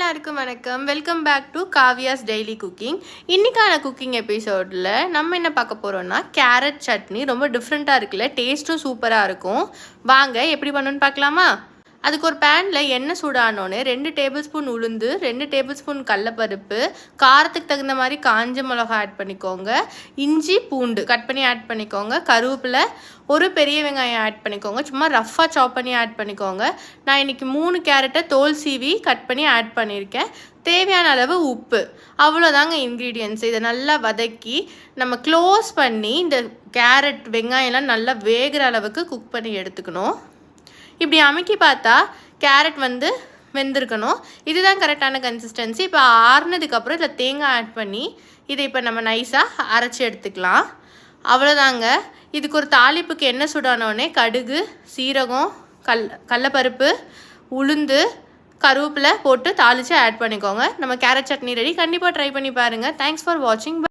எல்லாருக்கும் வணக்கம். Welcome back to Kaviya's daily cooking. இன்றைக்கான குக்கிங் எபிசோடில் நம்ம என்ன பார்க்க போகிறோம்னா கேரட் சட்னி. ரொம்ப டிஃப்ரெண்ட்டாக இருக்குல்ல, டேஸ்ட்டும் சூப்பராக இருக்கும். வாங்க எப்படி பண்ணணுன்னு பார்க்கலாமா? அதுக்கு ஒரு பேனில் எண்ணெய் சூடானோன்னு 2 டேபிள் ஸ்பூன் உளுந்து, 2 டேபிள் ஸ்பூன் கடலப்பருப்பு, காரத்துக்கு தகுந்த மாதிரி காஞ்ச மிளகா ஆட் பண்ணிக்கோங்க, இஞ்சி பூண்டு கட் பண்ணி ஆட் பண்ணிக்கோங்க, கருவேப்பிலை, ஒரு பெரிய வெங்காயம் ஆட் பண்ணிக்கோங்க, சும்மா ரஃப்பாக சாப் பண்ணி ஆட் பண்ணிக்கோங்க. நான் இன்றைக்கி 3 கேரட்டை தோல் சீவி கட் பண்ணி ஆட் பண்ணியிருக்கேன். தேவையான அளவு உப்பு, அவ்வளோதாங்க இன்க்ரீடியன்ட்ஸ். இதை நல்லா வதக்கி நம்ம க்ளோஸ் பண்ணி இந்த கேரட் வெங்காயம்லாம் நல்லா வேகிற அளவுக்கு குக் பண்ணி எடுத்துக்கணும். இப்படி அமுக்கி பார்த்தா கேரட் வெந்திருக்கணும். இதுதான் கரெக்டான கன்சிஸ்டன்சி. இப்போ ஆறுனதுக்கப்புறம் இதில் தேங்காய் ஆட் பண்ணி இதை இப்போ நம்ம நைஸாக அரைச்சி எடுத்துக்கலாம். அவ்வளோதாங்க. இதுக்கு ஒரு தாளிப்புக்கு எண்ணெய் சுடானோடனே கடுகு, சீரகம், கடலப்பருப்பு, உளுந்து, கருவேப்பிலை போட்டு தாளித்து ஆட் பண்ணிக்கோங்க. நம்ம கேரட் சட்னி ரெடி. கண்டிப்பாக ட்ரை பண்ணி பாருங்கள். தேங்க்ஸ் ஃபார் வாட்சிங்.